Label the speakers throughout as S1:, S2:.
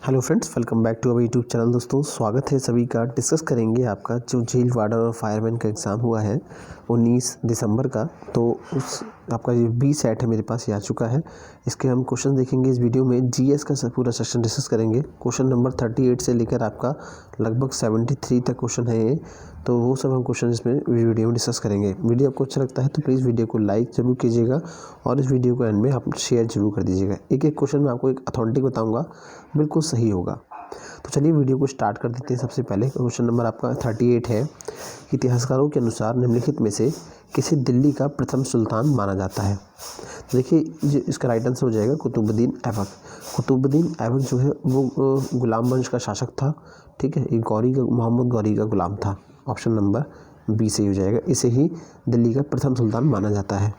S1: Hello friends, welcome back to our YouTube channel. दोस्तों स्वागत है सभी का। डिस्कस करेंगे आपका जो जेल वार्डन और फायरमैन का एग्ज़ाम हुआ है 19 दिसंबर का। तो उस आपका जो बी सेट है मेरे पास ये आ चुका है। इसके हम क्वेश्चन देखेंगे इस वीडियो में। जीएस का पूरा सेक्शन डिस्कस करेंगे। क्वेश्चन नंबर 38 से लेकर आपका लगभग 73 तक क्वेश्चन है ये। तो वो सब हम क्वेश्चन इसमें वीडियो में डिस्कस करेंगे। वीडियो आपको अच्छा लगता है तो प्लीज़ वीडियो को लाइक ज़रूर कीजिएगा और इस वीडियो को एंड में आप शेयर जरूर कर दीजिएगा। एक एक क्वेश्चन में आपको एक अथॉरिटी बताऊँगा, बिल्कुल सही होगा। तो चलिए वीडियो को स्टार्ट कर देते हैं। सबसे पहले क्वेश्चन नंबर आपका 38 है। इतिहासकारों के अनुसार निम्नलिखित में से किसे दिल्ली का प्रथम सुल्तान माना जाता है? तो देखिए इसका राइट आंसर हो जाएगा कुतुबुद्दीन ऐबक। कुतुबुद्दीन ऐबक जो है वो गुलाम वंश का शासक था। ठीक है, ये मोहम्मद गौरी का गुलाम था। ऑप्शन नंबर बी सही हो जाएगा। इसे ही दिल्ली का प्रथम सुल्तान माना जाता है।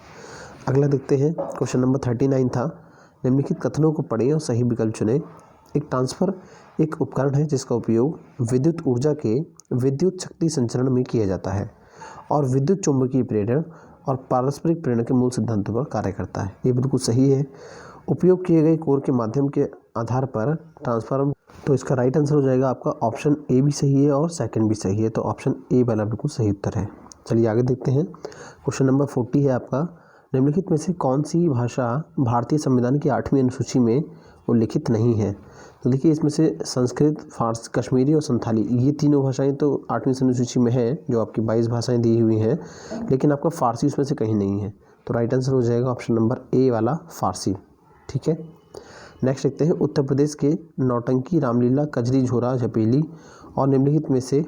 S1: अगला देखते हैं। क्वेश्चन नंबर 39 था। निम्नलिखित कथनों को पढ़ें और सही विकल्प चुनें। एक ट्रांसफ़र एक उपकरण है जिसका उपयोग विद्युत ऊर्जा के विद्युत शक्ति संचरण में किया जाता है और विद्युत चुंबकीय प्रेरण और पारस्परिक प्रेरण के मूल सिद्धांतों पर कार्य करता है। ये बिल्कुल सही है। उपयोग किए गए कोर के माध्यम के आधार पर ट्रांसफार्मर। तो इसका राइट आंसर हो जाएगा आपका ऑप्शन ए भी सही है और सेकंड भी सही है। तो ऑप्शन ए वाला बिल्कुल सही उत्तर है। चलिए आगे देखते हैं। क्वेश्चन नंबर 40 है आपका। निम्नलिखित में से कौन सी भाषा भारतीय संविधान की 8वीं अनुसूची में उल्लिखित नहीं है? तो देखिए इसमें से संस्कृत, फारसी, कश्मीरी और संथाली, ये तीनों भाषाएं तो 8वीं अनुसूची में है, जो आपकी 22 भाषाएं दी हुई हैं, लेकिन आपका फारसी उसमें से कहीं नहीं है। तो राइट आंसर हो जाएगा ऑप्शन नंबर ए वाला फारसी। ठीक है, नेक्स्ट देखते हैं। उत्तर प्रदेश के नौटंकी, रामलीला, कजरी, झोरा, झपेली और निम्नलिखित में से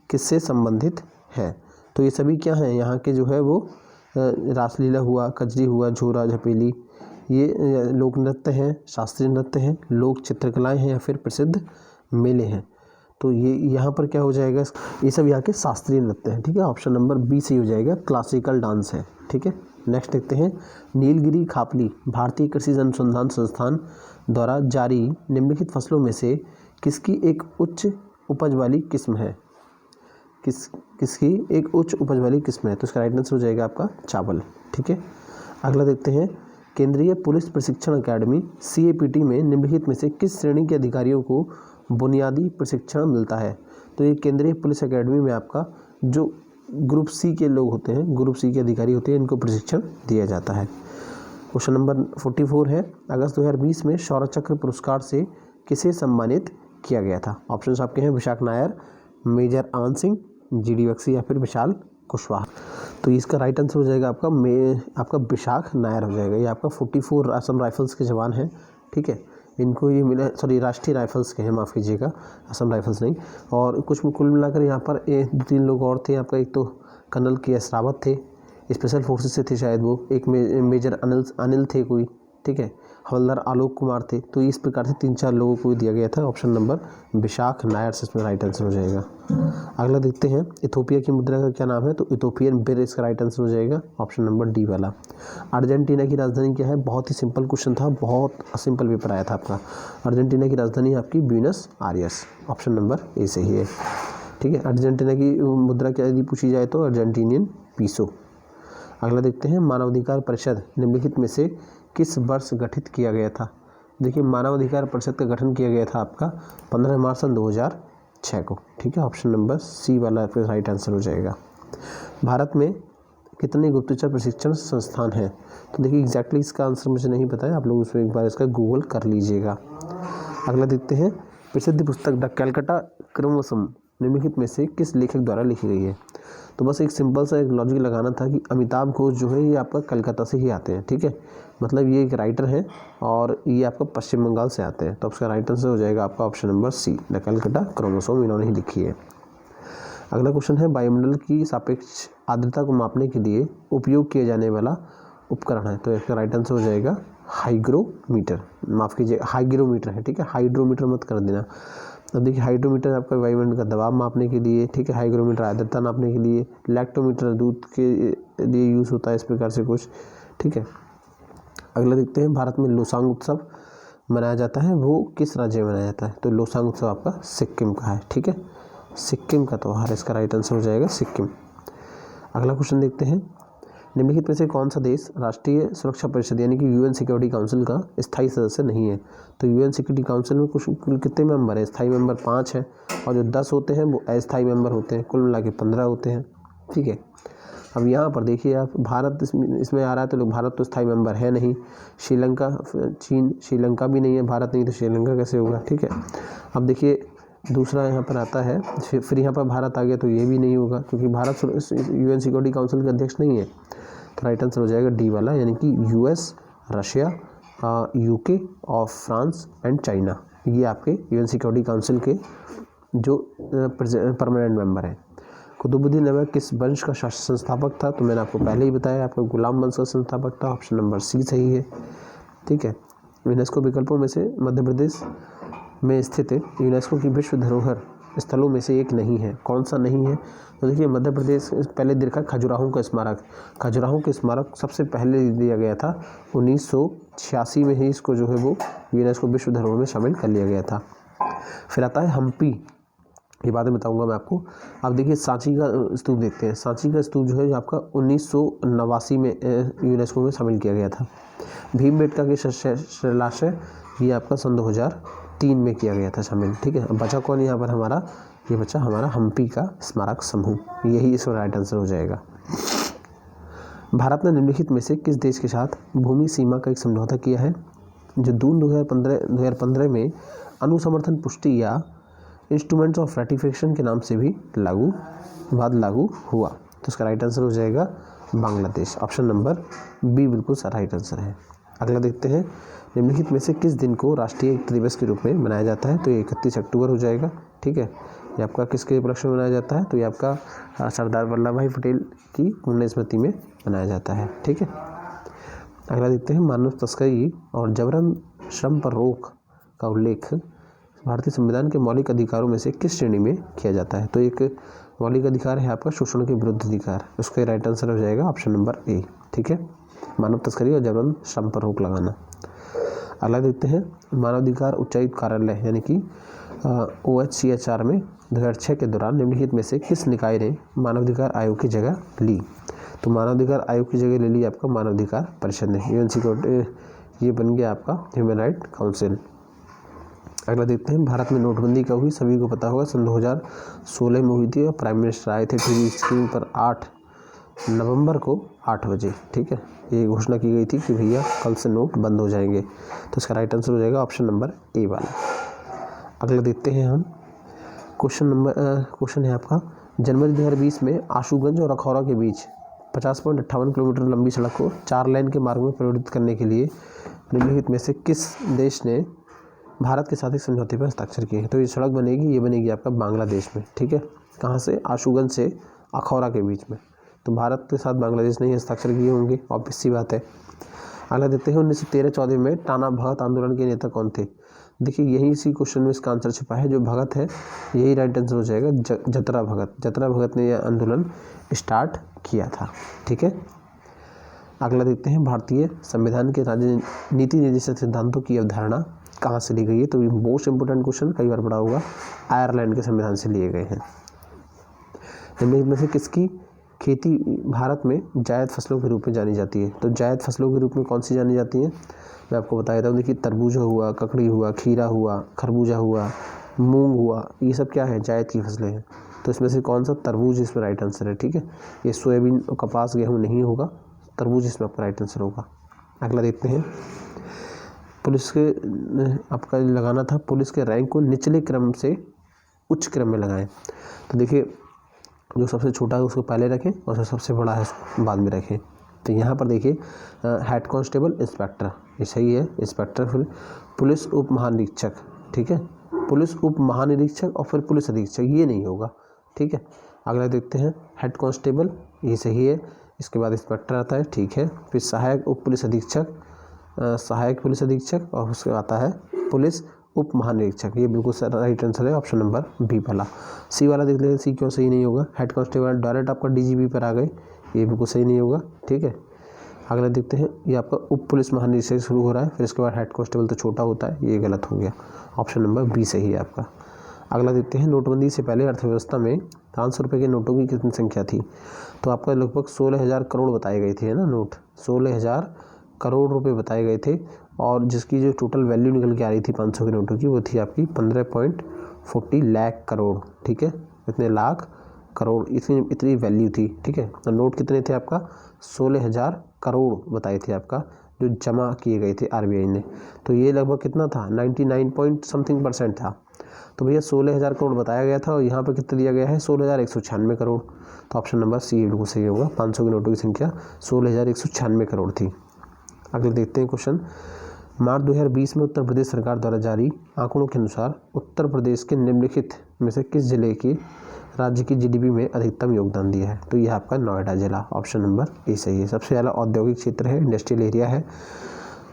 S1: किससे संबंधित है? तो ये सभी क्या हैं? यहाँ के जो है वो रासलीला हुआ, कजरी हुआ, झोरा, झपेली, ये लोक नृत्य हैं, शास्त्रीय नृत्य हैं, लोक चित्रकलाएं हैं या फिर प्रसिद्ध मेले हैं। तो ये यहाँ पर क्या हो जाएगा? ये सब यहाँ के शास्त्रीय नृत्य हैं। ठीक है, ऑप्शन नंबर बी सही हो जाएगा, क्लासिकल डांस है। ठीक है, नेक्स्ट देखते हैं। नीलगिरी खापली भारतीय कृषि अनुसंधान संस्थान द्वारा जारी निम्नलिखित फसलों में से किसकी एक उच्च उपज वाली किस्म है? किसकी एक उच्च उपज वाली किस्म है? तो इसका राइट आंसर हो जाएगा आपका चावल। ठीक है, अगला देखते हैं। केंद्रीय पुलिस प्रशिक्षण अकादमी CAPT में निम्नलिखित में से किस श्रेणी के अधिकारियों को बुनियादी प्रशिक्षण मिलता है? तो ये केंद्रीय पुलिस अकादमी में आपका जो ग्रुप C के लोग होते हैं, ग्रुप C के अधिकारी होते हैं, इनको प्रशिक्षण दिया जाता है। क्वेश्चन नंबर 44 है। अगस्त 2020 में शौर्य चक्र पुरस्कार से किसे सम्मानित किया गया था? ऑप्शंस आपके हैं विशाख नायर, मेजर आनंद सिंह, GD बख्शी या फिर विशाल कुशवाहा। तो इसका राइट आंसर हो जाएगा आपका विशाख नायर हो जाएगा। ये आपका 44 असम राइफल्स के जवान हैं। ठीक है, इनको ये मिला, सॉरी राष्ट्रीय राइफल्स के हैं, माफ़ कीजिएगा, असम राइफल्स नहीं। और कुछ कुल मिलाकर यहाँ पर 2-3 लोग और थे आपका। एक तो कर्नल KS रावत थे, स्पेशल फोर्सेस से थे शायद वो, एक मेजर अनिल थे कोई। ठीक है, हवलदार आलोक कुमार थे। तो इस प्रकार से 3-4 लोगों को दिया गया था। ऑप्शन नंबर विशाख नायर से इसमें राइट आंसर हो जाएगा। अगला देखते हैं। इथोपिया की मुद्रा का क्या नाम है? तो इथोपियन बिर इसका राइट आंसर हो जाएगा, ऑप्शन नंबर डी वाला। अर्जेंटीना की राजधानी क्या है? बहुत ही सिंपल क्वेश्चन था, बहुत सिंपल पेपर आया था आपका। अर्जेंटीना की राजधानी आपकी Buenos Aires, option number A सही है। ठीक है, अर्जेंटीना की मुद्रा क्या यदि पूछी जाए तो अर्जेंटीनियन पीसो। अगला देखते हैं। मानवाधिकार परिषद निम्नलिखित में से किस वर्ष गठित किया गया था? देखिए मानवाधिकार परिषद का गठन किया गया था आपका 15 मार्च सन 2006 को। ठीक है, ऑप्शन नंबर सी वाला आपका राइट आंसर हो जाएगा। भारत में कितने गुप्तचर प्रशिक्षण संस्थान हैं? तो देखिए एग्जैक्टली इसका आंसर मुझे नहीं पता है, आप लोग उसमें एक बार इसका गूगल कर लीजिएगा। अगला देखते हैं। प्रसिद्ध पुस्तक द कैलकाटा क्रमोसम निम्नलिखित में से किस लेखक द्वारा लिखी गई है? तो बस एक सिंपल सा एक लॉजिक लगाना था कि अमिताभ घोष जो है ये आपका कलकत्ता से ही आते हैं। ठीक है, मतलब ये एक राइटर हैं और ये आपका पश्चिम बंगाल से आते हैं। तो उसका राइट आंसर हो जाएगा आपका option number C, the Calcutta chromosome, इन्होंने ही लिखी है। अगला क्वेश्चन है। वायुमंडल की सापेक्ष आर्द्रता को मापने के लिए उपयोग किया जाने वाला उपकरण है? तो इसका राइट आंसर हो जाएगा हाइग्रोमीटर, माफ़ कीजिए हाइग्रोमीटर है। ठीक है, हाइड्रोमीटर मत कर देना। अब देखिए हाइड्रोमीटर आपका वायुमंडल का दबाव मापने के लिए, ठीक है, हाइग्रोमीटर आर्द्रता नापने के लिए, लैक्टोमीटर दूध के लिए यूज़ होता है, इस प्रकार से कुछ। ठीक है, अगला देखते हैं। भारत में लोसांग उत्सव मनाया जाता है, वो किस राज्य में मनाया जाता है? तो लोसांग उत्सव आपका सिक्किम का है। ठीक है, सिक्किम का त्यौहार, इसका राइट आंसर हो जाएगा सिक्किम। अगला क्वेश्चन देखते हैं। निम्नलिखित में से कौन सा देश राष्ट्रीय सुरक्षा परिषद यानी कि यूएन सिक्योरिटी काउंसिल का स्थायी सदस्य नहीं है? तो यूएन सिक्योरिटी काउंसिल में कुल कितने मेंबर हैं? स्थायी मेंबर 5 हैं और जो 10 होते हैं वो अस्थायी मेंबर होते हैं, कुल मिला के 15 होते हैं। ठीक है, अब यहाँ पर देखिए आप, भारत इसमें आ रहा है तो भारत तो स्थायी मेंबर है नहीं, श्रीलंका, चीन, श्रीलंका भी नहीं है, भारत नहीं तो श्रीलंका कैसे होगा? ठीक है, अब देखिए दूसरा यहाँ पर आता है, फिर यहाँ पर भारत आ गया तो ये भी नहीं होगा क्योंकि भारत यूएन सिक्योरिटी काउंसिल के अध्यक्ष नहीं है। तो राइट आंसर हो जाएगा डी वाला, यानी कि यूएस, रशिया, यूके और फ्रांस एंड चाइना, ये आपके यूएन सिक्योरिटी काउंसिल के जो परमानेंट मेंबर हैं। कुतुबुद्दीन ऐबक किस वंश का संस्थापक था? तो मैंने आपको पहले ही बताया, आपको गुलाम वंश का संस्थापक था, ऑप्शन नंबर सी सही है। ठीक है, यूनेस्को विकल्पों में से मध्य प्रदेश में स्थित यूनेस्को की विश्व धरोहर स्थलों में से एक नहीं है, कौन सा नहीं है? तो देखिए मध्य प्रदेश पहले देखा खजुराहो का स्मारक, खजुराहो के स्मारक सबसे पहले दिया गया था 1986 में ही, इसको जो है वो यूनेस्को विश्व धरोहर में शामिल कर लिया गया था। फिर आता है हम्पी, ये बातें बताऊंगा मैं आपको। अब देखिए सांची का स्तूप देखते हैं, सांची का स्तूप जो है आपका 1989 में यूनेस्को में शामिल किया गया था। भीमबेटका के शिलान्यास ये आपका सन 2003 में किया गया था शामिल। ठीक है, अब बचा कौन यहाँ पर हमारा? ये बचा हमारा हम्पी का स्मारक समूह, यही इसका राइट आंसर हो जाएगा। भारत ने निम्नलिखित में से किस देश के साथ भूमि सीमा का एक समझौता किया है जो जून 2015 में अनुसमर्थन पुष्टि या इंस्ट्रूमेंट्स ऑफ रेटिफिकेशन के नाम से भी लागू हुआ? तो इसका राइट आंसर हो जाएगा बांग्लादेश, ऑप्शन नंबर बी बिल्कुल सा राइट आंसर है। अगला देखते हैं, निम्नलिखित में से किस दिन को राष्ट्रीय एकता दिवस के रूप में मनाया जाता है? तो ये 31 अक्टूबर हो जाएगा। ठीक है, ये आपका किसके उपलक्ष्य में मनाया जाता है? तो ये आपका सरदार वल्लभ भाई पटेल की पुण्य स्मृति में मनाया जाता है। ठीक है, अगला देखते हैं, मानव तस्करी और जबरन श्रम पर रोक का उल्लेख भारतीय संविधान के मौलिक अधिकारों में से किस श्रेणी में किया जाता है? तो एक मौलिक अधिकार है आपका शोषण के विरुद्ध अधिकार, उसका राइट आंसर हो जाएगा ऑप्शन नंबर ए। ठीक है, मानव तस्करी और जबरन श्रम पर रोक लगाना। अगला देखते हैं, मानवाधिकार उच्चायुक्त कार्यालय यानी कि OHCHR में 2006 के दौरान निम्नलिखित में से किस निकाय ने मानवाधिकार आयोग की जगह ली? तो मानवाधिकार आयोग की जगह ले ली आपका मानवाधिकार परिषद ने, यूएन सिक्योरिटी, ये बन गया आपका ह्यूमन राइट काउंसिल। अगला देखते हैं, भारत में नोटबंदी कब हुई? सभी को पता होगा, सन 2016 में हुई थी और प्राइम मिनिस्टर आए थे टीवी स्क्रीन पर 8 नवंबर को 8 बजे। ठीक है, ये घोषणा की गई थी कि भैया कल से नोट बंद हो जाएंगे। तो इसका राइट आंसर हो जाएगा ऑप्शन नंबर ए वाला। अगला देखते हैं हम, क्वेश्चन है आपका, जनवरी 2020 में आशुगंज और अखौरा के बीच 50.58 किलोमीटर लंबी सड़क को 4 लेन के मार्ग में परिवर्तित करने के लिए निम्नलिखित में से किस देश ने भारत के साथ एक समझौते पर हस्ताक्षर किए हैं? तो ये सड़क बनेगी, ये बनेगी आपका बांग्लादेश में। ठीक है, कहाँ से? आशुगंज से अखौरा के बीच में। तो भारत के साथ बांग्लादेश ने हस्ताक्षर किए होंगे, ऑब्वियस सी बात है। अगला देखते हैं, 1913-14 में टाना भगत आंदोलन के नेता कौन थे? देखिए यही इसी क्वेश्चन में इसका आंसर छिपा है, जो भगत है यही राइट आंसर हो जाएगा, जतरा भगत ने यह आंदोलन स्टार्ट किया था। ठीक है, अगला देखते हैं, भारतीय संविधान के नीति निर्देशक सिद्धांतों की अवधारणा कहाँ से ली गई है? तो ये मोस्ट इंपोर्टेंट क्वेश्चन, कई बार पढ़ा होगा, आयरलैंड के संविधान से लिए गए हैं। इनमें से किसकी खेती भारत में जायद फसलों के रूप में जानी जाती है? तो जायद फसलों के रूप में कौन सी जानी जाती हैं? मैं आपको बता देता हूँ। देखिए तरबूजा हुआ, ककड़ी हुआ, खीरा हुआ, खरबूजा हुआ, मूंग हुआ, ये सब क्या है? जायद की फसलें हैं। तो इसमें से कौन सा? तरबूज इसमें राइट आंसर है। ठीक है, ये सोयाबीन, कपास, गेहूँ नहीं होगा, तरबूज इसमें आपका राइट आंसर होगा। अगला देखते हैं, पुलिस के आपका लगाना था, पुलिस के रैंक को निचले क्रम से उच्च क्रम में लगाएं। तो देखिए जो सबसे छोटा है उसको पहले रखें और जो सबसे बड़ा है उसको बाद में रखें। तो यहाँ पर देखिए हेड कांस्टेबल, इंस्पेक्टर, ये सही है, इंस्पेक्टर, फिर पुलिस उप महानिरीक्षक। ठीक है, पुलिस उप महानिरीक्षक और फिर पुलिस अधीक्षक, ये नहीं होगा। ठीक है, अगला देखते हैं, हेड कांस्टेबल, ये सही है, इसके बाद इंस्पेक्टर आता है। ठीक है, फिर सहायक उप पुलिस अधीक्षक, सहायक पुलिस अधीक्षक और उसके आता है पुलिस उप महानिरीक्षक, ये बिल्कुल राइट आंसर है, ऑप्शन नंबर बी वाला। सी वाला देख लेते, सी क्यों सही नहीं होगा? हेड कांस्टेबल डायरेक्ट आपका DGP पर आ गए, ये बिल्कुल सही नहीं होगा। ठीक है, अगला देखते हैं, ये आपका उप पुलिस महानिरीक्षक शुरू हो रहा है, फिर इसके बाद हेड कांस्टेबल तो छोटा होता है, ये गलत हो गया, ऑप्शन नंबर बी सही है आपका। अगला देखते हैं, नोटबंदी से पहले अर्थव्यवस्था में 500 रुपये के नोटों की कितनी संख्या थी? तो आपका लगभग 16,000 करोड़ बताए गए थे, है ना। नोट 16,000 करोड़ रुपए बताए गए थे, और जिसकी जो टोटल वैल्यू निकल के आ रही थी 500 के नोटों की, वो थी आपकी 15.40 लाख करोड़। ठीक है, इतने लाख करोड़, इतनी वैल्यू थी। ठीक है, तो नोट कितने थे आपका? 16,000 करोड़ बताए थे आपका, जो जमा किए गए थे आरबीआई ने। तो ये लगभग कितना था? 99 पॉइंट समथिंग % था। तो भैया 16,000 करोड़ बताया गया था, और यहाँ पर कितना दिया गया है? 16,196 करोड़। तो ऑप्शन नंबर सी बिल्कुल सही होगा। 500 के नोटों की संख्या 16,196 करोड़ थी। अगले देखते हैं क्वेश्चन, मार्च 2020 में उत्तर प्रदेश सरकार द्वारा जारी आंकड़ों के अनुसार उत्तर प्रदेश के निम्नलिखित में से किस जिले के राज्य की जीडीपी में अधिकतम योगदान दिया है? तो यह आपका नोएडा जिला, ऑप्शन नंबर ए सही है। सबसे ज़्यादा औद्योगिक क्षेत्र है, इंडस्ट्रियल एरिया है,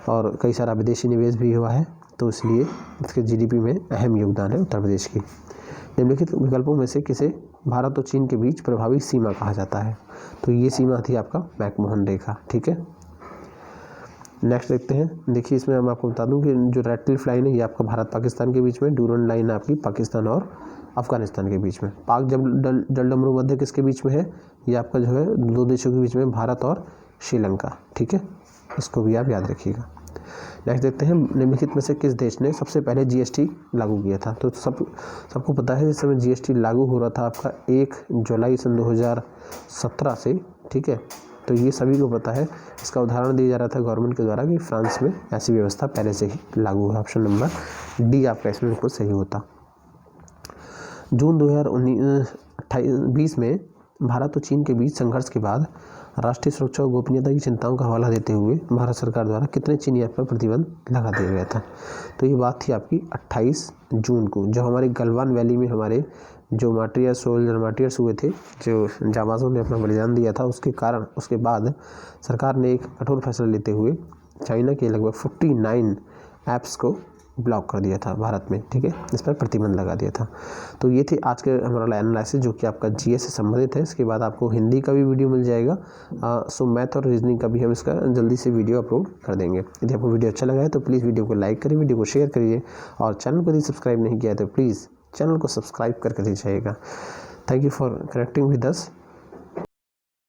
S1: और कई सारा विदेशी निवेश भी हुआ है, तो इसलिए इसके जीडीपी में अहम योगदान है उत्तर प्रदेश की। निम्नलिखित विकल्पों में से किसे भारत और चीन के बीच प्रभावी सीमा कहा जाता है? तो ये सीमा थी आपका मैकमोहन रेखा। ठीक है, नेक्स्ट देखते हैं। देखिए, इसमें मैं आपको बता दूं कि जो रेड क्लिफ लाइन है ये आपका भारत पाकिस्तान के बीच में, डूरन लाइन है आपकी पाकिस्तान और अफगानिस्तान के बीच में। पाक जलडमरू मध्य किसके बीच में है? ये आपका जो है दो देशों के बीच में, भारत और श्रीलंका। ठीक है, इसको भी आप याद रखिएगा। नेक्स्ट देखते हैं, निम्नलिखित में से किस देश ने सबसे पहले जीएसटी लागू किया था? तो सबको पता है इस समय जीएसटी लागू हो रहा था आपका 1 जुलाई सन 2017 से। ठीक है, तो ये सभी को पता है। इसका उदाहरण दिया जा रहा था गवर्नमेंट के द्वारा कि फ्रांस में ऐसी व्यवस्था पहले से ही लागू है। ऑप्शन नंबर डी आपका इसमें बिल्कुल सही होता। जून 2020 में भारत और चीन के बीच संघर्ष के बाद राष्ट्रीय सुरक्षा और गोपनीयता की चिंताओं का हवाला देते हुए भारत सरकार द्वारा कितने चीनी ऐप पर प्रतिबंध लगा दिया गया था? तो ये बात थी आपकी 28 जून को, जब हमारे गलवान वैली में हमारे जो मार्टियर्स हुए थे, जो जाबाजों ने अपना बलिदान दिया था, उसके बाद सरकार ने एक कठोर फैसला लेते हुए चाइना के लगभग 49 ऐप्स को ब्लॉक कर दिया था भारत में। ठीक है, इस पर प्रतिबंध लगा दिया था। तो ये थे आज के हमारा एनालिसिस, जो कि आपका जीएस से संबंधित है। इसके बाद आपको हिंदी का भी वीडियो मिल जाएगा, सो मैथ और रीजनिंग का भी हम इसका जल्दी से वीडियो अपलोड कर देंगे। यदि आपको वीडियो अच्छा लगा है तो प्लीज़ वीडियो को लाइक करिए, वीडियो को शेयर करिए, और चैनल को यदि सब्सक्राइब नहीं किया है तो प्लीज़ चैनल को सब्सक्राइब करके दीजिएगा। Thank you for connecting with us.